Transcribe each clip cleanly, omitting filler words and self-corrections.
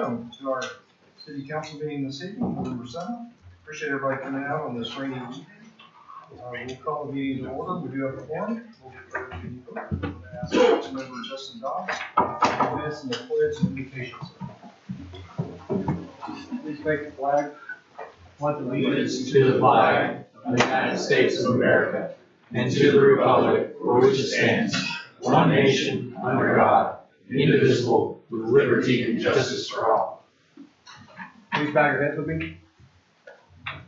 welcome to our city council meeting this evening, November 7th. Appreciate everybody coming out on this rainy evening. We'll call the meeting to order. We do have a forum. We'll get started with the vote. I'm going to ask Councilmember Justin Dobbs to lead us in the pledge and invocation. Please take the flag. Pledge allegiance to the flag of the United States of America and to the republic for which it stands, one nation under God, indivisible, with liberty and justice for all. Please bow your heads with me.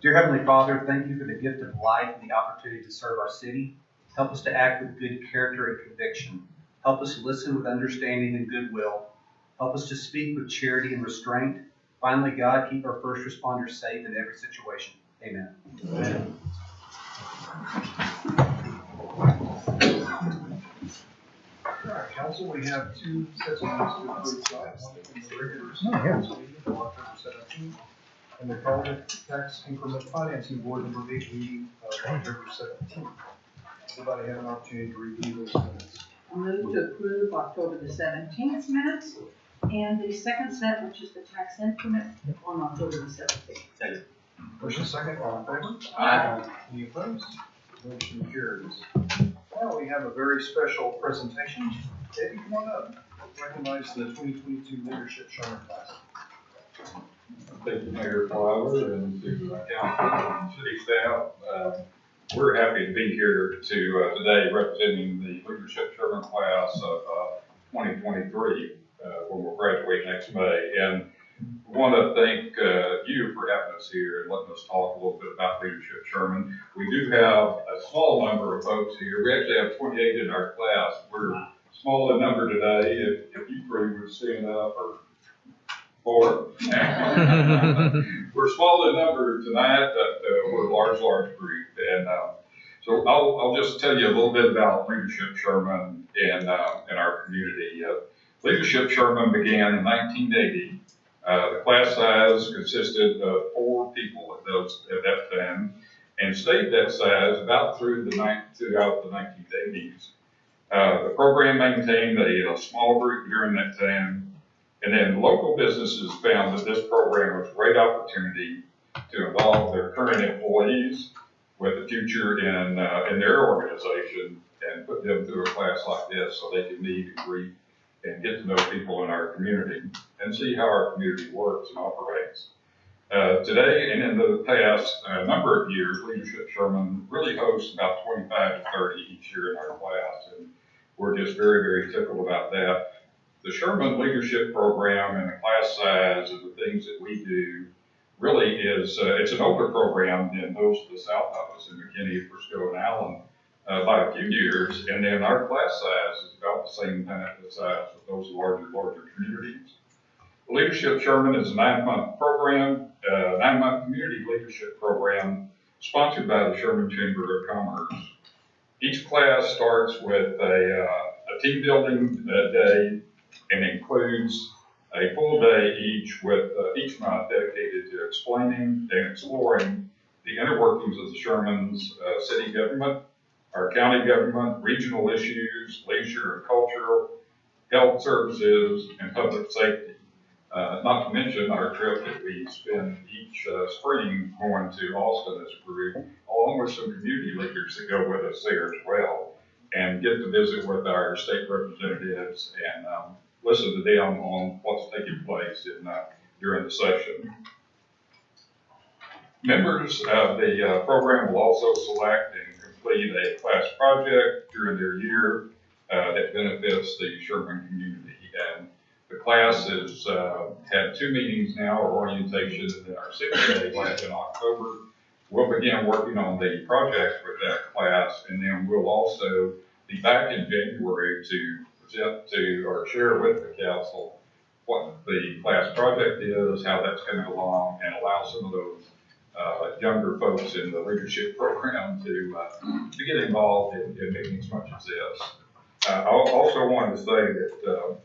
Dear Heavenly Father, thank you for the gift of life and the opportunity to serve our city. Help us to act with good character and conviction. Help us listen with understanding and goodwill. Help us to speak with charity and restraint. Finally, God, keep our first responders safe in every situation. Amen. Amen. All right, Council, we have two sets of minutes to approve tonight. One from the regular council meeting for October 17th, and the Carlton Tax Increment Financing Board number 8 meeting of October 17th. Everybody have an opportunity to review those minutes. I move to approve October the 17th minutes and the second set, which is the tax increment on October the 17th. Second. First and second, all in favor? Aye. Any opposed? Motion carries. Now we have a very special presentation. Eddie, come on up. Recognize the 2022 Leadership Sherman class. Thank you, Mayor Flower, and to council and city staff. We're happy to be here today representing the Leadership Sherman class of 2023 when we'll graduate next May. And I want to thank you for having us here and letting us talk a little bit about Leadership Sherman. We do have a small number of folks here. We actually have 28 in our class. We're small in number today. If you three would stand up, or four. We're small in number tonight, but we're a large group. And so I'll just tell you a little bit about Leadership Sherman in our community. Leadership Sherman began in 1980. The class size consisted of 4 people at that time, and stayed that size about throughout the 1980s. The program maintained a small group during that time, and then local businesses found that this program was a great opportunity to involve their current employees with the future in their organization and put them through a class like this so they can meet and greet and get to know people in our community and see how our community works and operates. Today and in the past number of years, Leadership Sherman really hosts about 25 to 30 each year in our class, and we're just very, very tickled about that. The Sherman Leadership Program and the class size and the things that we do really is, it's an older program than those to the south of us in McKinney, Frisco, and Allen by a few years, and then our class size is about the same size with those larger communities. The Leadership Sherman is a 9-month program, 9-month community leadership program sponsored by the Sherman Chamber of Commerce. Each class starts with a team building day and includes a full day each with each month dedicated to explaining and exploring the inner workings of the Sherman's city government, our county government, regional issues, leisure and cultural, health services, and public safety. Not to mention our trip that we spend each spring going to Austin as a group, along with some community leaders that go with us there as well, and get to visit with our state representatives and listen to them on what's taking place during the session. Members of the program will also select and complete a class project during their year that benefits the Sherman community. And the class has had 2 meetings now, or orientation, and our 6th day last in October. We'll begin working on the projects with that class, and then we'll also be back in January to present to or share with the council what the class project is, how that's coming along, and allow some of those younger folks in the leadership program to get involved in making as much as this. I also wanted to say that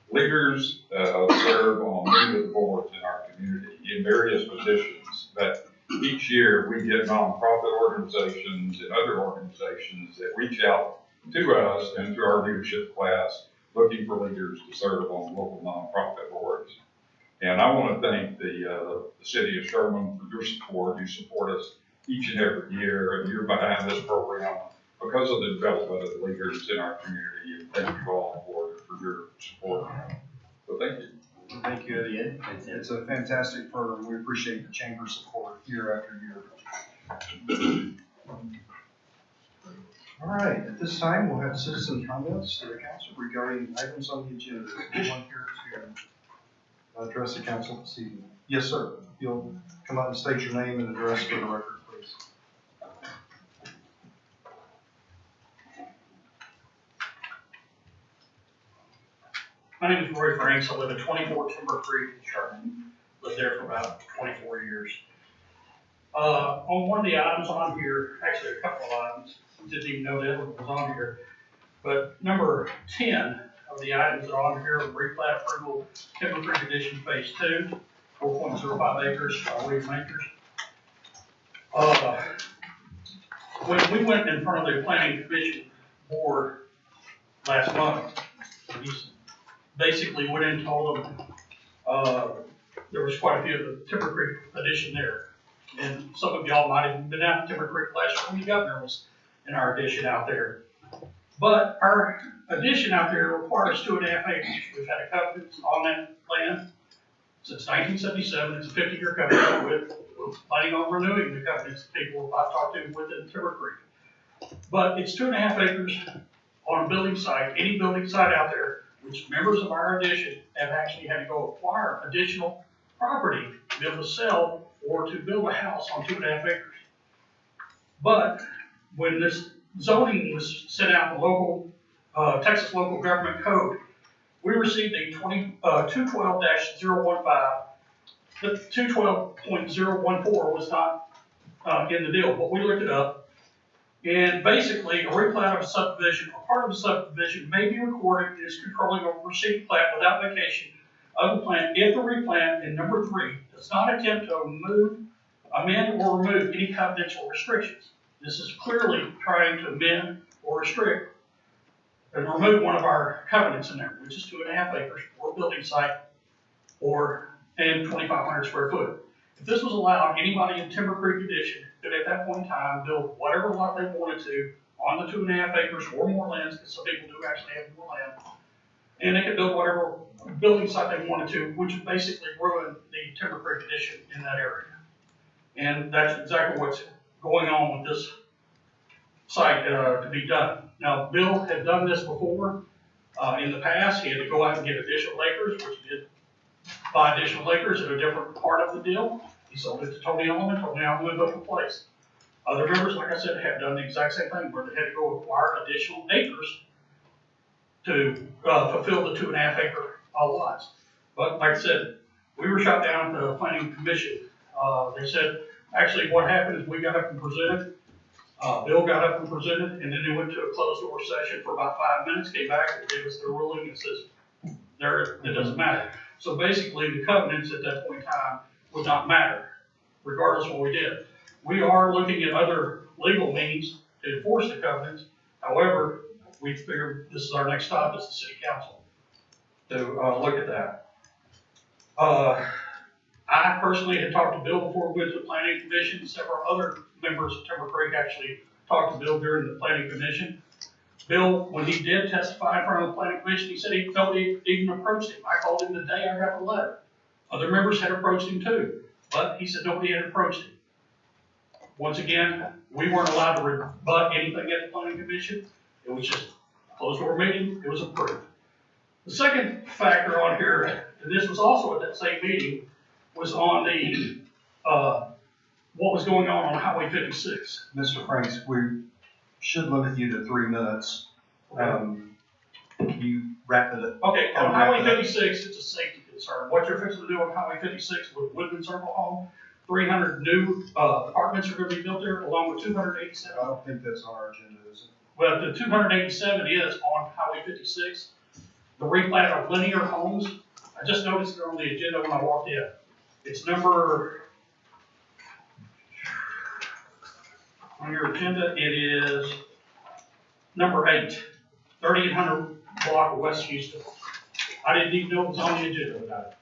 leaders serve on many of the boards in our community in various positions, but each year we get nonprofit organizations and other organizations that reach out to us and to our leadership class looking for leaders to serve on local nonprofit boards. And I want to thank the city of Sherman for your support. You support us each and every year, and you're behind this program because of the development of the leaders in our community. And thank you all for your support. So thank you. Thank you, Eddie. It's a fantastic program. We appreciate the chamber's support year after year. All right, at this time, we'll have citizen comments to the council regarding items on the agenda. Is anyone here to address the council this evening? Yes, sir. You'll come out and state your name and address for the record, please. My name is Roy Franks. I live at 24 Timber Creek in Sherman. Lived there for about 24 years. On one of the items on here, actually a couple of items, didn't even know that was on here, but number 10 of the items that are on here, replat approval, Timber Creek Edition Phase 2, 4.05 acres, William acres. When we went in front of the Planning Commission board last month, we basically went in and told them there was quite a few of the Timber Creek Edition there. And some of y'all might have been out in Timber Creek last year when the governor was in our addition out there. But our addition out there requires 2.5 acres. We've had a covenant on that land since 1977. It's a 50-year covenant. We're planning on renewing the covenants people I've talked to within Timber Creek. But it's 2.5 acres on a building site, any building site out there, which members of our addition have actually had to go acquire additional property to be able to sell or to build a house on 2.5 acres. But when this zoning was sent out, the local, Texas Local Government Code, we received a 212-015. The 212.014 was not in the deal, but we looked it up. And basically, a replat of a subdivision or part of a subdivision may be recorded as controlling a received plat without vacation of the plan if the replat in number 3 does not attempt to move, amend, or remove any covenants or restrictions. This is clearly trying to amend or restrict and remove one of our covenants in there, which is 2.5 acres or building site and 2,500 square foot. If this was allowed, anybody in Timber Creek Edition could at that point in time build whatever lot they wanted to on the 2.5 acres or more lands, because some people do actually have more land. And they could build whatever building site they wanted to, which would basically ruin the Timber Creek Edition in that area. And that's exactly what's going on with this site to be done. Now, Bill had done this before in the past. He had to go out and get additional acres, which he did buy additional acres at a different part of the deal. He sold it to Tony Elliman. Tony Elliman built the place. Other members, like I said, have done the exact same thing, where they had to go acquire additional acres to fulfill the 2.5 acre lots. But like I said, we were shot down at the Planning Commission. They said, actually what happened is we got up and presented, Bill got up and presented, and then they went to a closed door session for about 5 minutes, came back and gave us their ruling and says, it doesn't matter. So basically the covenants at that point in time would not matter, regardless of what we did. We are looking at other legal means to enforce the covenants. However, we figured this is our next stop as the city council to look at that. I personally had talked to Bill before we went to the Planning Commission. Several other members of Timber Creek actually talked to Bill during the Planning Commission. Bill, when he did testify in front of the Planning Commission, he said nobody even approached him. I called him the day I got the letter. Other members had approached him too, but he said nobody had approached him. Once again, we weren't allowed to rebut anything at the Planning Commission. It was just a closed door meeting. It was approved. The second factor on here, and this was also at that same meeting, was on the what was going on Highway 56. Mr. Franks, we should limit you to 3 minutes. Can you wrap it up? Okay, on Highway 56, it's a safety concern. What you're fixing to do on Highway 56 with Woodman Circle Home, 300 new apartments are going to be built there, along with 287. I don't think that's on our agenda, is it? Well, the 287 is on Highway 56. The replat of linear homes, I just noticed they're on the agenda when I walked in. It's number, on your agenda, it is number 8, 3800 block of West Houston. I didn't even know it was on the agenda without it.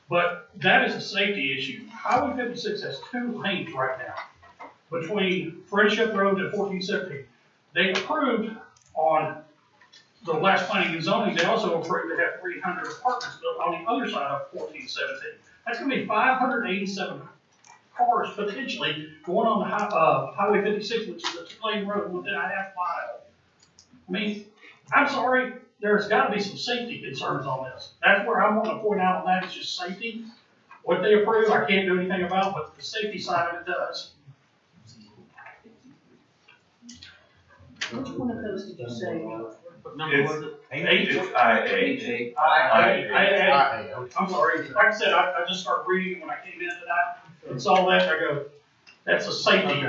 But that is a safety issue. Highway 56 has 2 lanes right now between Friendship Road and 1417. They approved on the last planning and zoning, they also approved to have 300 apartments built on the other side of 1417. That's gonna be 587 cars potentially going on the Highway 56, which is a 2-lane road within a half mile. I mean, I'm sorry, there's gotta be some safety concerns on this. That's where I wanna point out, and that is just safety. What they approve, I can't do anything about, but the safety side of it does. Which one of those did you say? What number was it? Eight. It's IA. I'm sorry, like I said, I just started reading when I came in tonight, and saw that, and I go, that's a safety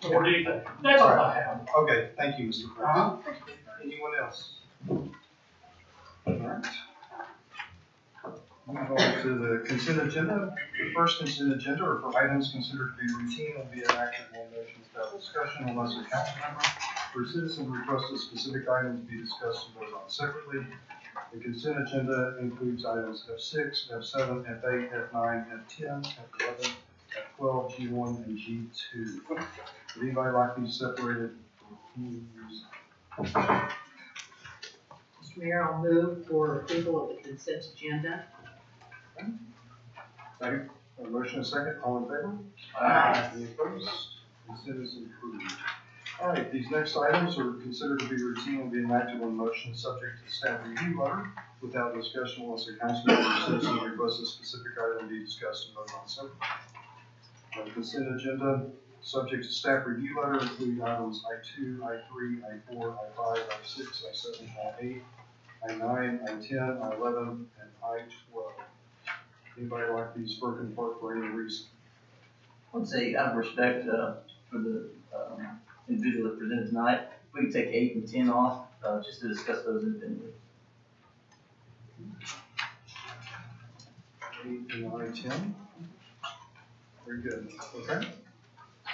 more than anything. That's all I have. Okay, thank you, Mr. President. Anyone else? All right. Move on to the consent agenda. The first consent agenda are for items considered to be routine and be enacted in one motion without discussion unless a council member or citizen requests a specific item to be discussed and voted on separately. The consent agenda includes items F6, F7, F8, F9, F10, F11, F12, G1, and G2. Would anybody like these separated? Mr. Mayor, I'll move for approval of the consent agenda. Second. A motion and a second. All in favor? Aye. Any opposed? Consent is approved. All right, these next items are considered to be routine and be enacted on motion subject to staff review letter without discussion unless a council member or citizen requests a specific item be discussed and voted on separately. The consent agenda, subject to staff review letter, include items I2, I3, I4, I5, I6, I7, I8, I9, I10, I11, and I12. Anybody like these broken apart for any reason? I would say out of respect for the individual that presented tonight, we could take 8 and 10 off just to discuss those independently. 8 and I10. Very good. Okay.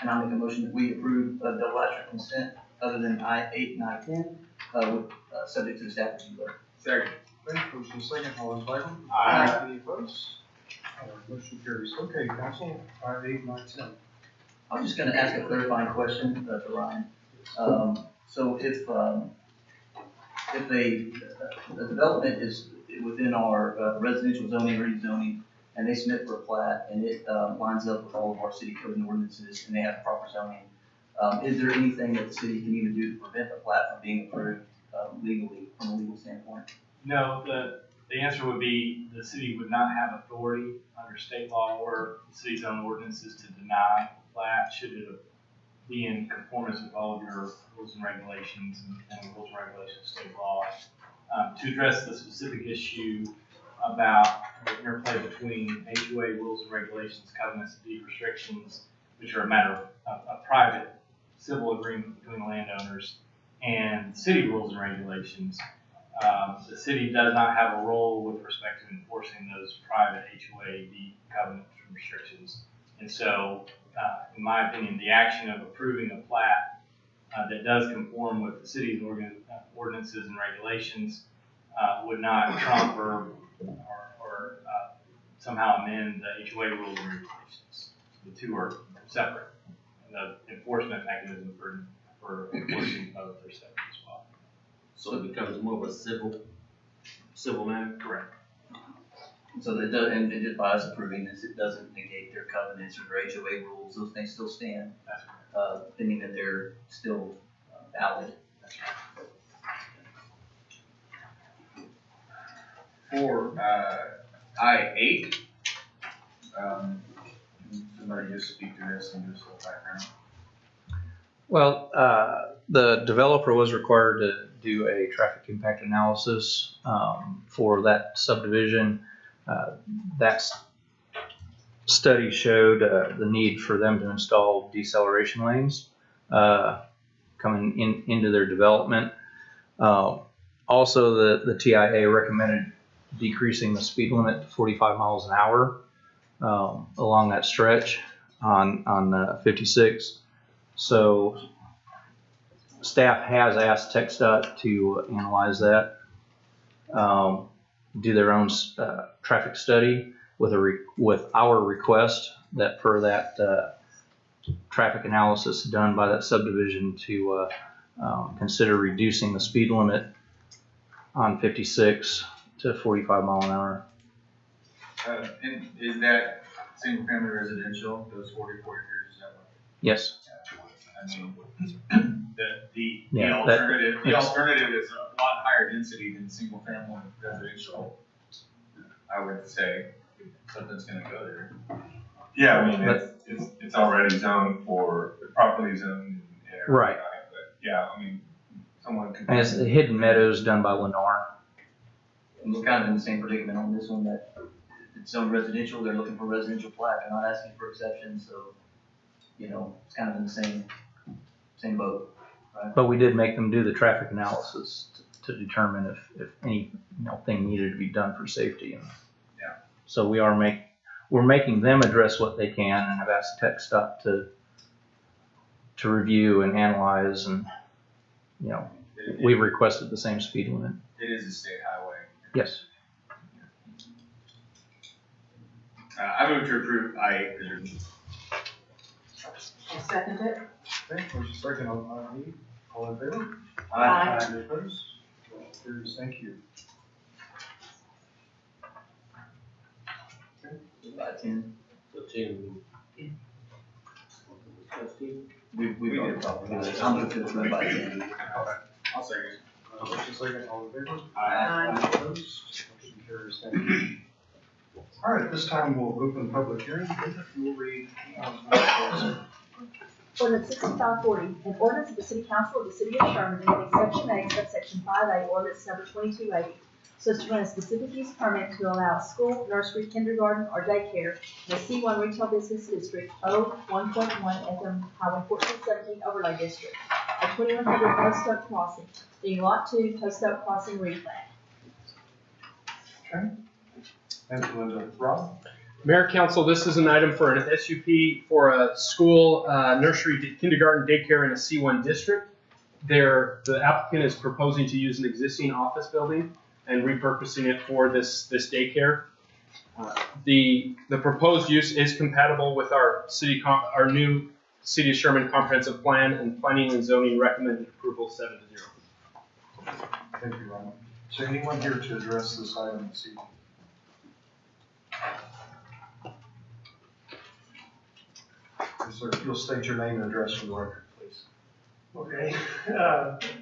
And I'll make a motion that we approve double action consent other than I8 and I10 with subject to the staff review letter. Second. Okay, motion second, all in favor? Aye. Any opposed? All right, motion carries. Okay, council, I8 and I10. I was just going to ask a clarifying question to Ryan. So if a development is within our residential zoning, rezoning, and they submit for a plat and it lines up with all of our city code and ordinances and they have proper zoning, is there anything that the city can even do to prevent the plat from being approved legally from a legal standpoint? No, the answer would be the city would not have authority under state law or the city's own ordinances to deny plat should it be in conformance with all of your rules and regulations and rules and regulations of state law. To address the specific issue about the interplay between HOA rules and regulations, covenants, and deed restrictions, which are a matter of a private civil agreement between the landowners, and city rules and regulations, the city does not have a role with respect to enforcing those private HOA deed covenants and restrictions. And so, in my opinion, the action of approving a plat that does conform with the city's ordinances and regulations would not trump or somehow amend the HOA rules and regulations. The two are separate. And the enforcement mechanism for enforcing both are separate as well. So it becomes more of a civil matter? Correct. So it does, and just by us approving this, it doesn't negate their covenants or their HOA rules. Those things still stand, That's correct. thinking that they're still valid. That's right. For I8, somebody just speak to this and just a little background. Well, the developer was required to do a traffic impact analysis for that subdivision. That study showed the need for them to install deceleration lanes coming into their development. Also, the TIA recommended decreasing the speed limit to 45 miles an hour along that stretch on 56. So staff has asked TxDOT to analyze that, do their own traffic study, with our request that per that traffic analysis done by that subdivision to consider reducing the speed limit on 56 to 45 mile an hour. And is that single family residential, those 44 acres, is that what? Yes. I mean, the Yeah, alternative is a lot higher density than single family residential, I would say, if something's gonna go there. Yeah, I mean, it's already zoned for, properly zoned and everything. Right. But yeah, I mean, someone could. And it's the Hidden Meadows done by Lennar. And we're kind of in the same predicament on this one, that it's zoned residential, they're looking for residential plat, they're not asking for exceptions, so, you know, it's kind of in the same boat, right? But we did make them do the traffic analysis to determine if any, thing needed to be done for safety. And Yeah. so we're making them address what they can, and have asked TechStop to review and analyze, and, we've requested the same speed limit. It is a state highway. Yes. I move to approve I-8 provision. I'll second it. Okay, motion second on I-8. All in favor? Aye. Any opposed? Motion carries. Thank you. About 10. So 10. We did probably, I'll move to approve by 10. I'll second. Motion second, all in favor? Aye. Any opposed? Motion carries. Thank you. All right, at this time, we'll open public hearing. Linda, you will read. Ordinance 6540, an ordinance of the City Council of the City of Sherman, amending Section 8, subsection 5A, ordinance number 2280, so as to grant a specific use permit to allow school, nursery, kindergarten, or daycare in the C1 Retail Business District, O1.1 FM Highway 1417 Overlay District, at 2100 Post Oak Crossing, being Lot 2, Post Oak Crossing replat. Okay. Thank you, Linda. Rob? Mayor, Council, this is an item for an SUP for a school, nursery, kindergarten, daycare in a C1 district. The applicant is proposing to use an existing office building and repurposing it for this daycare. The proposed use is compatible with our new City of Sherman comprehensive plan, and planning and zoning recommended approval 7-0. Thank you, Rob. Is there anyone here to address this item this evening? Sir, if you'll state your name and address for the record, please. Okay,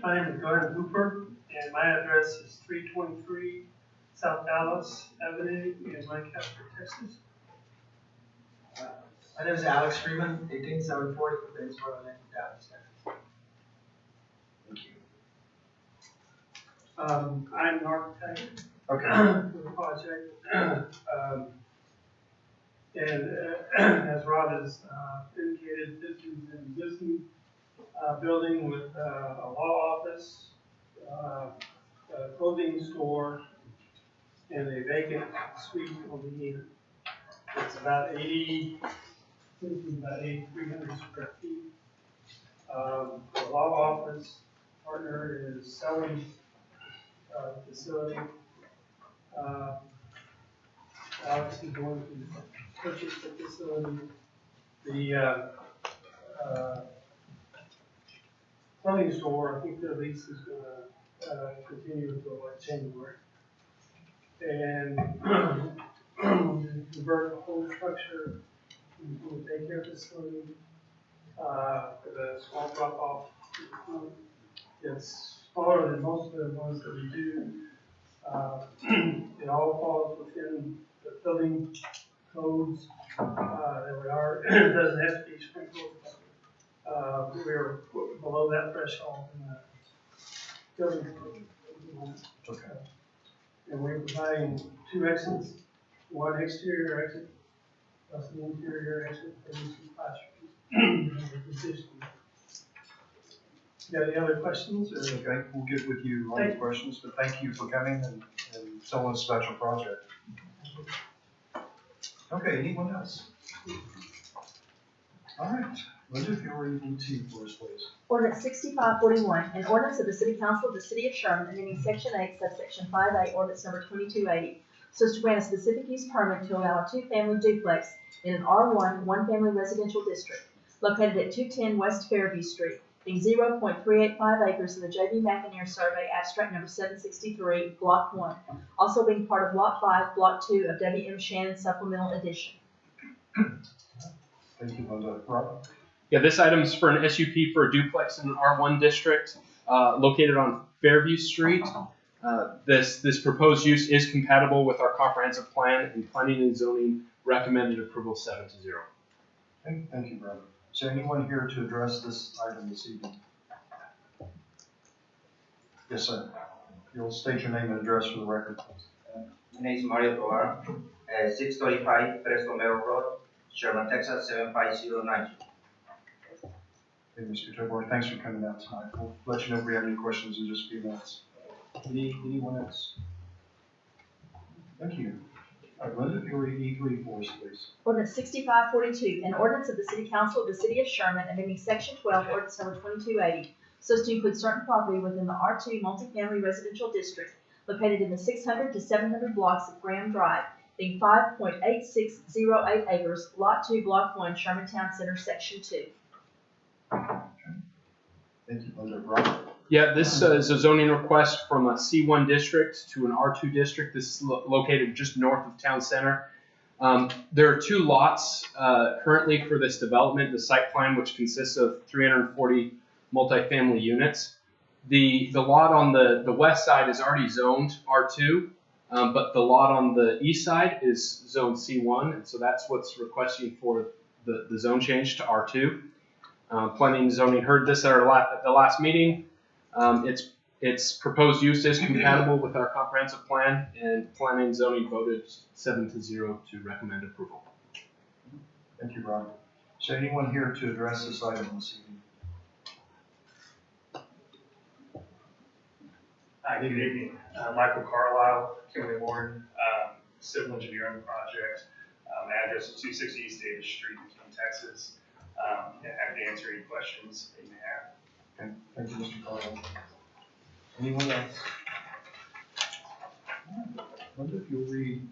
my name is Glenn Hooper, and my address is 323 South Dallas Avenue in Lancaster, Texas. My name is Alex Freeman, 18740 Batesboro Lane, Dallas, Texas. Thank you. I'm an architect Okay. for the project. And as Rod has indicated, this is an existing building with a law office, a clothing store, and a vacant suite on the end. It's about 300 square feet. The law office partner is selling the facility. Alex is going to purchase the facility. The clothing store, I think the lease is gonna continue until like January. And convert the whole structure into a daycare facility, with a small drop off. It's smaller than most of the ones that we do. It all falls within the building codes that we are. It doesn't have to be sprinkled. We're below that threshold in the building code. Okay. And we're providing 2 exits, 1 exterior exit plus an interior exit for these 2 classrooms. Got any other questions? Or? Okay, we'll get with you on the questions, but thank you for coming and selling a special project. Okay, anyone else? All right, Linda, if you're ready to for us, please. Ordinance 6541, an ordinance of the City Council of the City of Sherman, amending Section 8, subsection 5A, ordinance number 2280, so as to grant a specific use permit to allow a two-family duplex in an R1, one-family residential district located at 210 West Fairview Street, being 0.385 acres in the J.B. McInerney Survey, abstract number 763, Block 1, also being part of Lot 5, Block 2 of W.M. Shannon Supplemental Edition. Thank you, Linda. Rob? Yeah, this item's for an SUP for a duplex in an R1 district located on Fairview Street. This proposed use is compatible with our comprehensive plan, and planning and zoning recommended approval 7-0. Okay, thank you, Rob. Is there anyone here to address this item this evening? Yes, sir. You'll state your name and address for the record, please. My name is Mario Tovar, 635 Fresno Meadow Road, Sherman, Texas 75092. Hey, Mr. Tovar, thanks for coming out tonight. We'll let you know if we have any questions in just a few minutes. Anyone else? Thank you. All right, Linda, if you read E3 for us, please. Ordinance 6542, an ordinance of the City Council of the City of Sherman amending Section 12, Ordinance Number 2280, so as to include certain property within the R2 multifamily residential district located in the 600 to 700 blocks of Graham Drive, being 5.8608 acres, Lot 2, Block 1, Sherman Town Center, Section 2. Thank you, Linda. Rob? Yeah, this is a zoning request from a C1 district to an R2 district. This is located just north of town center. There are two lots currently for this development. The site plan, which consists of 340 multifamily units. The lot on the west side is already zoned R2, but the lot on the east side is zoned C1, and so that's what's requesting for the zone change to R2. Planning and zoning heard this at the last meeting. Its proposed use is compatible with our comprehensive plan, and planning and zoning voted 7-0 to recommend approval. Thank you, Rob. Is there anyone here to address this item this evening? Hi, good evening. Michael Carlisle, Kimberly Warren, civil engineering project, address of 260 East Davis Street in King, Texas. And happy to answer any questions that you may have. Okay, thank you, Mr. Carlisle. Anyone else? Linda, if you'll read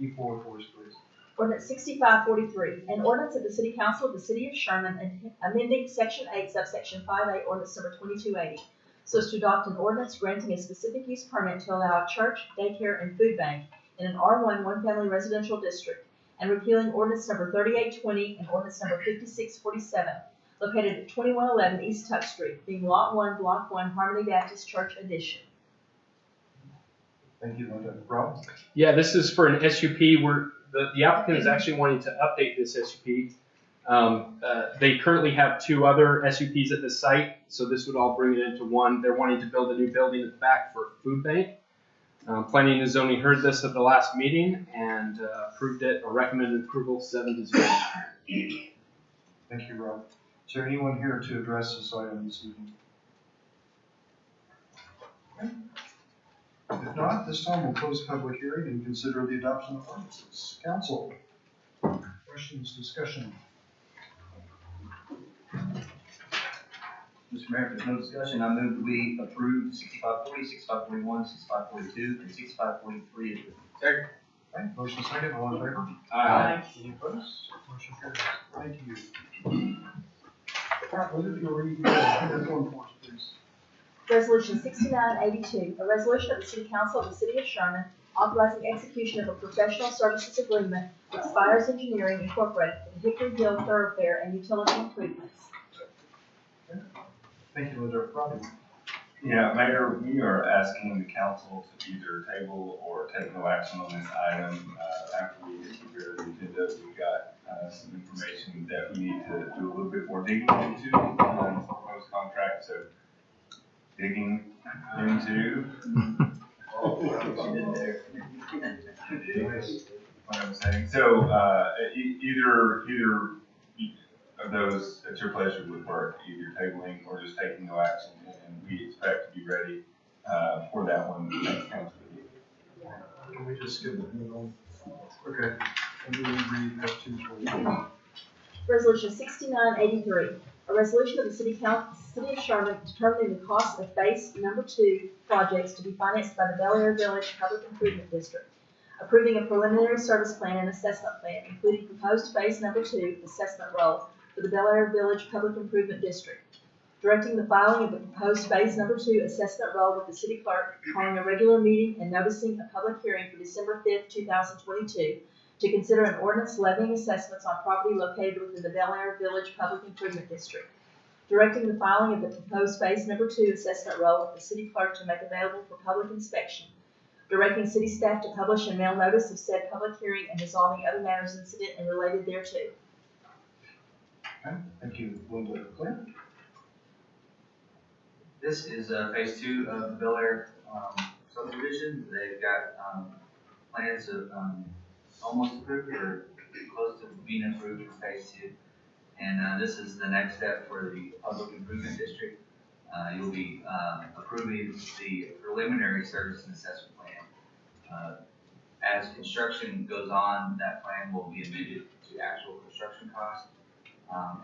E4 for us, please. Ordinance 6543, an ordinance of the City Council of the City of Sherman amending Section 8, subsection 5A, ordinance number 2280, so as to adopt an ordinance granting a specific use permit to allow a church, daycare, and food bank in an R1 one-family residential district, and repealing ordinance number 3820 and ordinance number 5647, located at 2111 East Tuck Street, being Lot 1, Block 1, Harmony Baptist Church Edition. Thank you, Linda. Rob? Yeah, this is for an SUP where the applicant is actually wanting to update this SUP. They currently have two other SUPs at this site, so this would all bring it into one. They're wanting to build a new building at the back for a food bank. Planning and zoning heard this at the last meeting and approved it or recommended approval 7-0. Thank you, Rob. Is there anyone here to address this item this evening? Okay. If not, this time we'll close public hearing and consider the adoption of ordinances. Council, questions, discussion? Mr. Mayor, if there's no discussion, I move that we approve 6540, 6541, 6542, and 6543. Second. Okay, motion second, all in favor? Aye. Any opposed? Motion carries. Thank you. All right, Linda, if you'll read this one for us, please. Resolution 6982, a resolution of the City Council of the City of Sherman authorizing execution of a professional services agreement with Spires Engineering Incorporated for the Hickory Hill Thoroughfare and utility improvements. Thank you, Linda. Robbie? Yeah, Mayor, we are asking the council to either table or take no action on this item. After we prepare the agenda, we've got some information that we need to do a little bit more digging into on the proposed contract. So digging into what I'm saying. So either of those at your pleasure would work, either tabling or just taking no action, and we expect to be ready for that one next council meeting. Can we just skip it? Move on? Okay. And we read F2 for you. Resolution 6983, a resolution of the City of Sherman determining the cost of phase number 2 projects to be financed by the Bel Air Village Public Improvement District. approving a preliminary service plan and assessment plan, including proposed phase number 2 assessment roll for the Bel Air Village Public Improvement District, directing the filing of the proposed phase number 2 assessment roll with the city clerk, calling a regular meeting and noticing a public hearing for December 5th, 2022, to consider an ordinance levying assessments on property located within the Bel Air Village Public Improvement District, directing the filing of the proposed phase number 2 assessment roll with the city clerk to make available for public inspection, directing city staff to publish and mail notice of said public hearing and resolving other matters incident and related thereto. Okay, thank you, Linda. Clint? This is phase 2 of the Bel Air subdivision. They've got plans of almost approved or close to being approved for phase 2. And this is the next step for the Public Improvement District. You'll be approving the preliminary service and assessment plan. As construction goes on, that plan will be amended to actual construction costs.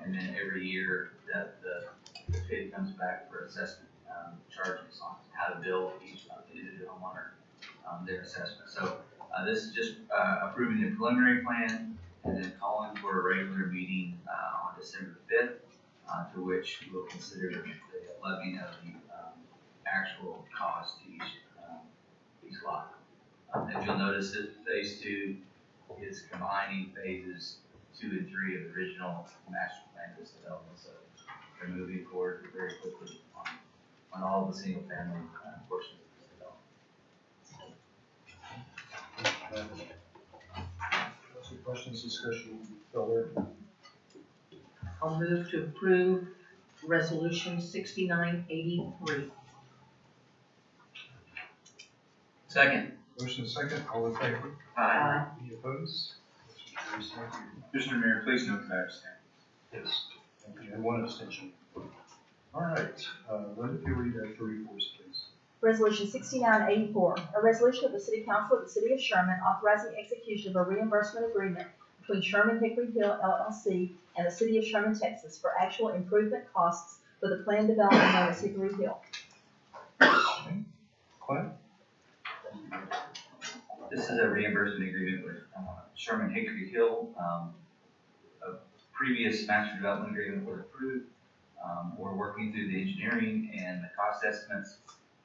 And then every year that the FID comes back for assessment charges on how to bill each individual homeowner their assessment. So this is just approving the preliminary plan and then calling for a regular meeting on December 5th, to which we'll consider the levying of the actual cost to each lot. As you'll notice that phase 2 is combining phases 2 and 3 of the original master plan of this development, so we're moving forward very quickly on all the single family portions of this development. Any questions, discussion, Bel Air? I'll move to approve resolution 6983. Second. Motion is second, all in favor? Aye. Any opposed? Motion carries. Thank you. Mr. Mayor, please note that I abstain. Yes, thank you, and one abstention. All right, Linda, if you read that through for us, please. Resolution 6984, a resolution of the City Council of the City of Sherman authorizing execution of a reimbursement agreement between Sherman Hickory Hill LLC and the City of Sherman, Texas for actual improvement costs for the planned development known as Hickory Hill. Okay. Clint? This is a reimbursement agreement with Sherman Hickory Hill. A previous master development agreement was approved. We're working through the engineering and the cost estimates,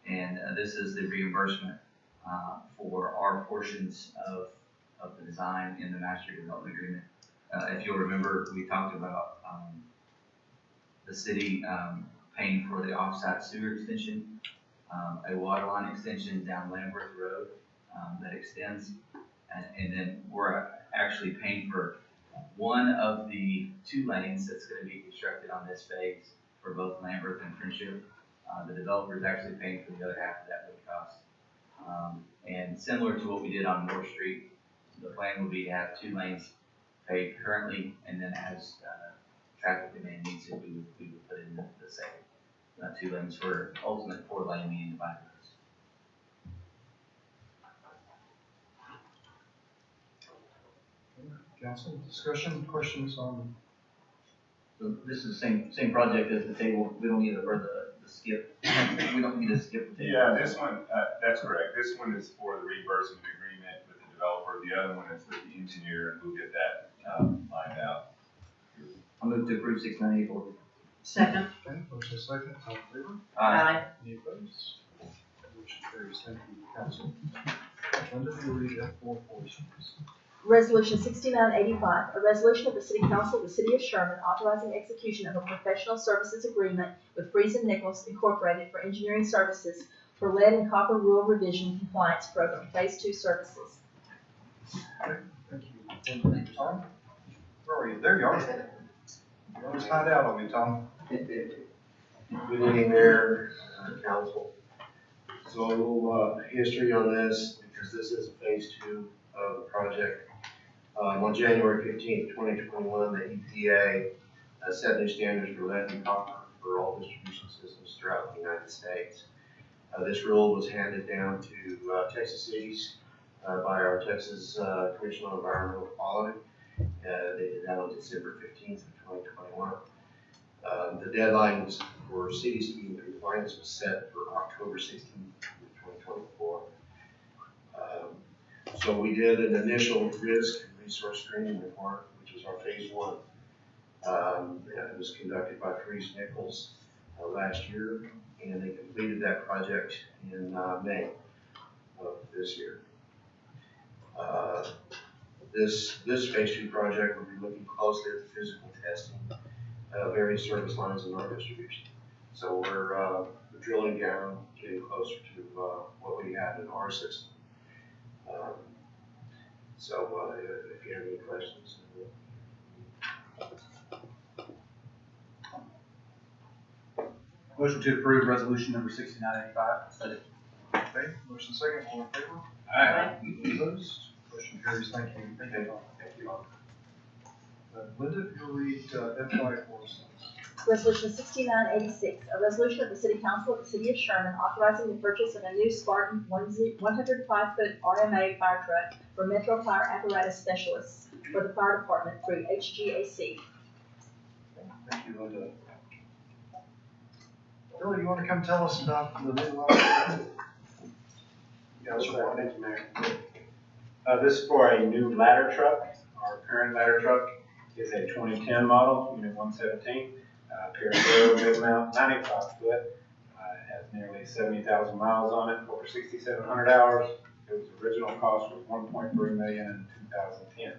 and this is the reimbursement for our portions of the design in the master development agreement. If you'll remember, we talked about the city paying for the offsite sewer extension, a water line extension down Landworth Road that extends, and then we're actually paying for one of the 2 lanes that's going to be constructed on this phase for both Landworth and Friendship. The developer is actually paying for the other half of that would cost. And similar to what we did on Moore Street, the plan will be to have 2 lanes paved currently, and then as traffic demand needs it, we would put in the second 2 lanes for ultimate 4-lane median divided roads. Council, discussion, questions on? So this is the same project as the table. We don't need the skip. We don't need to skip the table. Yeah, this one, that's correct. This one is for the reimbursement agreement with the developer. The other one is with the engineer, and we'll get that lined out. I'll move to approve 6984. Second. Okay, motion is second, all in favor? Aye. Any opposed? Motion carries. Thank you, Council. Linda, if you read that for us, please. Resolution 6985, a resolution of the City Council of the City of Sherman authorizing execution of a professional services agreement with Friesen Nichols Incorporated for engineering services for lead and copper rule revision compliance program, phase 2 services. Okay, thank you. Tom? Where are you? There you are. You always find out on me, Tom. Good evening, Mayor, Council. So a little history on this, because this is phase 2 of the project. On January 15th, 2021, the EPA set new standards for lead and copper for all distribution systems throughout the United States. This rule was handed down to Texas cities by our Texas Commission on Environmental Quality. They did that on December 15th of 2021. The deadline for cities to be in compliance was set for October 16th, 2024. So we did an initial risk and resource screening report, which was our phase one. It was conducted by Freeze Nichols last year, and they completed that project in May of this year. This phase two project will be looking closely at the physical testing of various service lines in our distribution. So we're drilling down, getting closer to what we have in our system. If you have any questions. Motion to approve resolution number 6985. Okay, motion second, all in favor? Aye. Opposed? Motion carries. Thank you. Thank you. Linda, if you'll read F5 for us. Resolution 6986, a resolution of the City Council of the City of Sherman authorizing the purchase of a new Spartan 105-foot RMA fire truck for Metro Fire Apparatus Specialists for the fire department through HGAC. Thank you, Linda. Billy, you want to come tell us about the new ladder? Yeah, sure. Thank you, Mayor. This is for a new ladder truck. Our current ladder truck is a 2010 model, unit 117. Perry big mount, 95 foot. It has nearly 70,000 miles on it, over 6,700 hours. Its original cost was $1.3 million in 2010.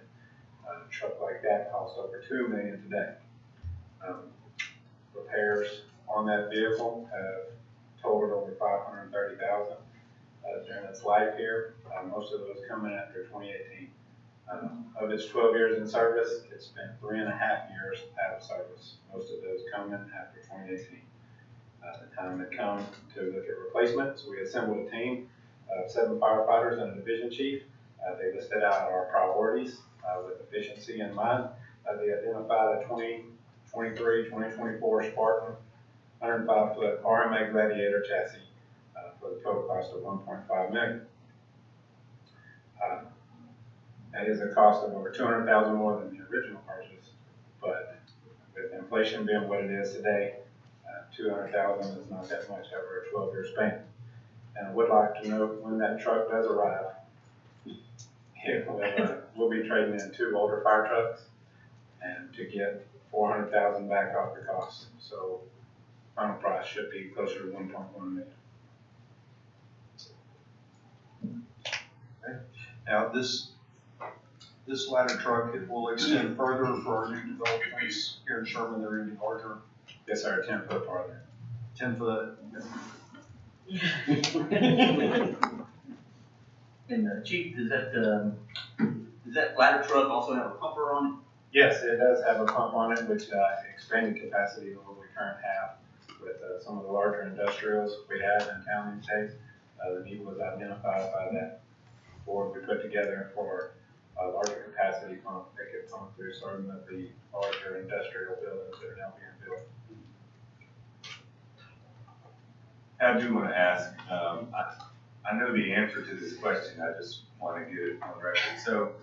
A truck like that costs over $2 million today. Repairs on that vehicle have totaled over $530,000 during its life here. Most of those coming after 2018. Of its 12 years in service, it's been 3.5 years out of service. Most of those coming after 2018. The time had come to look at replacement, so we assembled a team of 7 firefighters and a division chief. They listed out our priorities with efficiency in mind. They identified a 2023-2024 Spartan 105-foot RMA Gladiator chassis for the total cost of $1.5 million. That is a cost of over $200,000 more than the original purchase, but with inflation being what it is today, $200,000 is not that much over a 12-year span. And I would like to note when that truck does arrive, we'll be trading in 2 older fire trucks and to get $400,000 back off the cost. So final price should be closer to $1.1 million. Okay. Now this ladder truck, it will extend further for our new developments here in Sherman. They're going to be larger. Yes, sir, 10 foot farther. 10 foot. And Chief, does that ladder truck also have a pumper on it? Yes, it does have a pump on it, which expanded capacity over what we currently have with some of the larger industrials we have in town these days. The need was identified by that board we put together for a larger capacity pump that could pump through certain of the larger industrial buildings that are now being built. I do want to ask, I know the answer to this question, I just want to get it on record. So,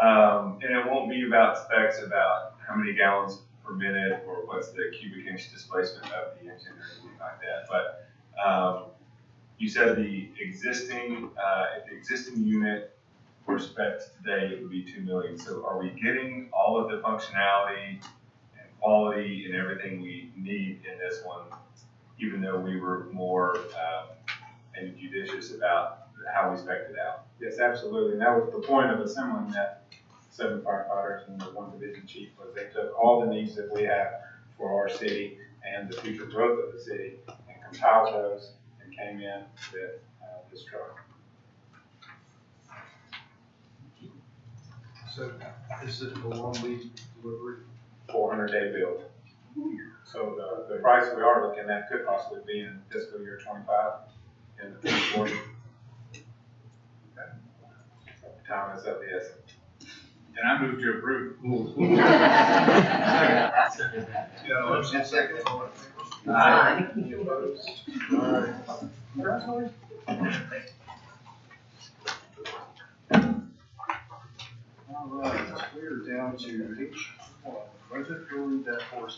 and it won't be about specs about how many gallons per minute or what's the cubic inch displacement of the engine or anything like that. But you said the existing, if the existing unit were specced today, it would be $2 million. So are we getting all of the functionality and quality and everything we need in this one, even though we were more and judicious about how we spec'd it out? Yes, absolutely. And that was the point of assembling that 7 firefighters and the 1 division chief, was they took all the needs that we have for our city and the future growth of the city and compiled those and came in with this truck. So is it a long lead delivery? 400-day build. So the price we are looking at could possibly be in fiscal year 25 and the 40. Time is of the essence. And I move to approve. Yeah, motion second. Aye. Any opposed? All right. Congratulations. All right, we're down to H1. Budget, we'll read that for us.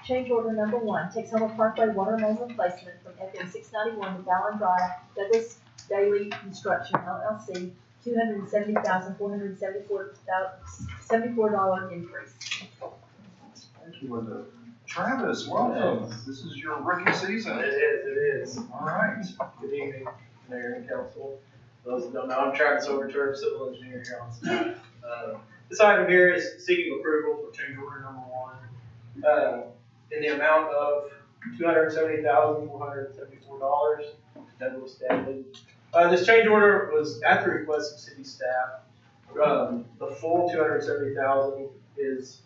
Change order number 1, Texoma Parkway water main replacement from FM 691 to Fallon Drive, Douglas Daily Construction LLC $270,474 increase. Thank you, Linda. Travis, welcome. This is your rookie season. It is. All right. Good evening, Mayor and Council. Those who don't know, I'm Travis Overturf, civil engineer here on staff. This item here is seeking approval for change order number 1 in the amount of $270,474. Douglas Stanley. This change order was at the request of city staff. The full $270,000 is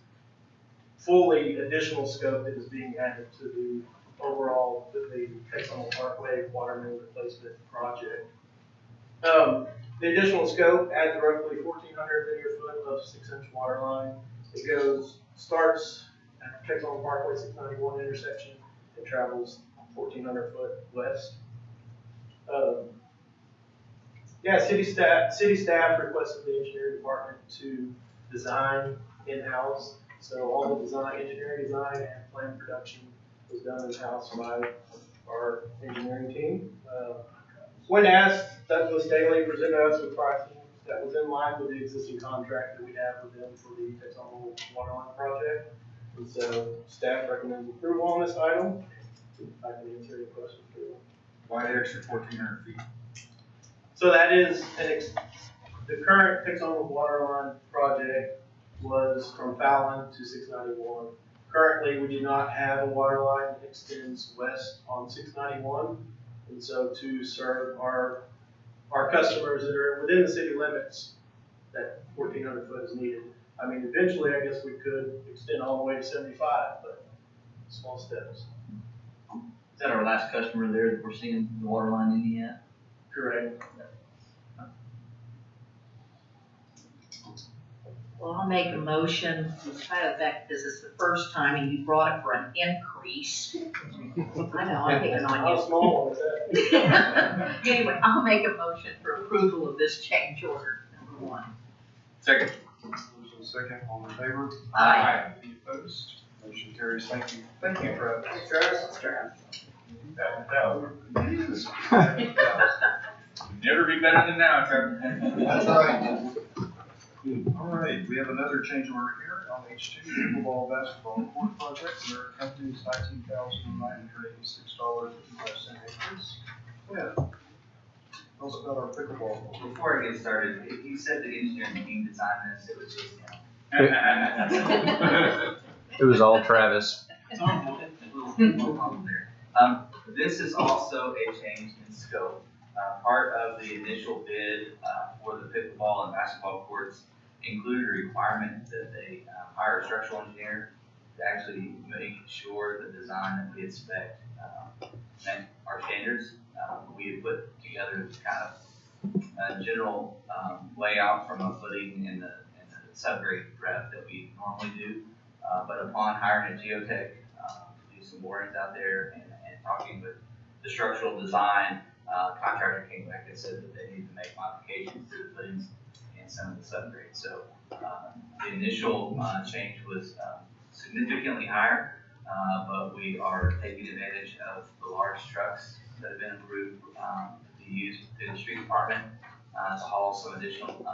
fully additional scope that is being added to the overall, the Texoma Parkway water main replacement project. The additional scope adds roughly 1,400 linear foot of 6-inch water line. It starts at Texoma Parkway 691 intersection and travels 1,400 foot west. City staff requested the engineering department to design in-house. So all the engineering design and plan production was done in-house by our engineering team. When asked, Douglas Daly presented us with pricing that was in line with the existing contract that we have with them for the Texoma Waterline project. And so staff recommends approval on this item. I can answer any questions for you. Why the extra 1,400 feet? So that is the current Texoma Waterline project was from Fallon to 691. Currently, we do not have a water line that extends west on 691. And so to serve our customers that are within the city limits, that 1,400 foot is needed. I mean, eventually, I guess we could extend all the way to 75, but small steps. Is that our last customer there that we're seeing the water line in yet? Correct. Well, I'll make a motion, in spite of the fact this is the first time and you brought it for an increase. I know, I'm picking on you. How small is that? Anyway, I'll make a motion for approval of this change order, number 1. Second. Motion second, all in favor? Aye. Any opposed? Motion carries. Thank you. Thank you, Travis. Travis. Never be better than now, Trevor. That's right. All right, we have another change order here on H2 pickleball basketball court project. Their company is $19,986.55 increase. Yeah. Tell us about our pickleball. Before I get started, you said the engineering team designed this, it was just It was all Travis. This is also a change in scope. Part of the initial bid for the pickleball and basketball courts included a requirement that they hire a structural engineer to actually make sure the design that we had spec'd met our standards. We had put together kind of a general layout from a footing and the subgrade prep that we normally do. But upon hiring a geotech to do some borings out there and talking with the structural design, contractor came back and said that they needed to make modifications to the footings and some of the subgrades. So the initial change was significantly higher, but we are taking advantage of the large trucks that have been approved to be used in the street department to haul some additional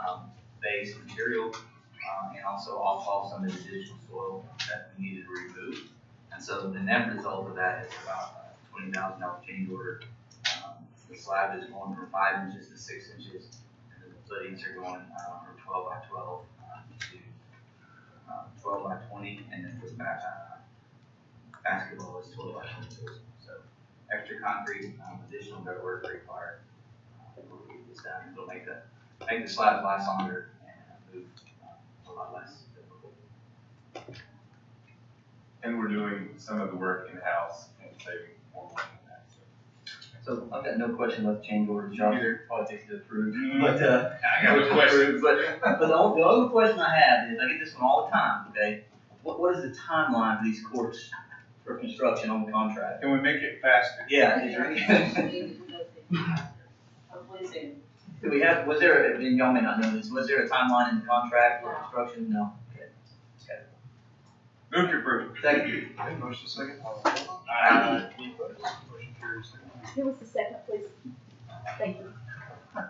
base material and also off-haul some of the additional soil that we needed to remove. And so the net result of that is about $20,000 change order. The slab is going from 5 inches to 6 inches, and the footings are going from 12 by 12 to 12 by 20, and then the basketball is 12 by 22. So extra concrete, additional dirt work required. We'll get this done. It'll make the slab last longer and move a lot less difficult. And we're doing some of the work in-house and saving more money on that. So I've got no question about the change orders. Y'all probably take it to approve. But I got a question. But the only question I have is, I get this one all the time, okay? What is the timeline for these courts for construction on the contract? Can we make it faster? Yeah, is there do we have, was there, and y'all may not know this, was there a timeline in the contract for construction? No. Okay. Move to approve. Thank you. Okay, motion second, all in favor? Aye. Any opposed? Motion carries. Who was the second, please? Thank you. All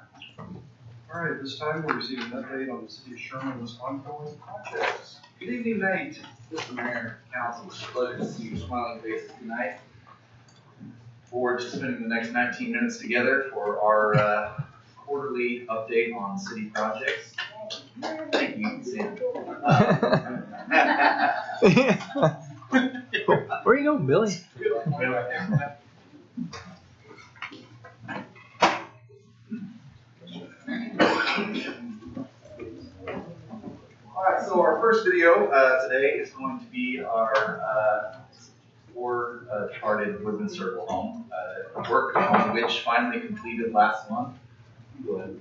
All right, at this time, we'll receive an update on the city of Sherman's ongoing projects. Good evening, Nate. Mr. Mayor, council, it's a pleasure to see your smiling faces tonight. Forward to spending the next 19 minutes together for our quarterly update on city projects. Thank you, Sam. Where you going, Billy? Alright, so our first video today is going to be our departed Woodman Circle home, work on which finally completed last month. Go ahead.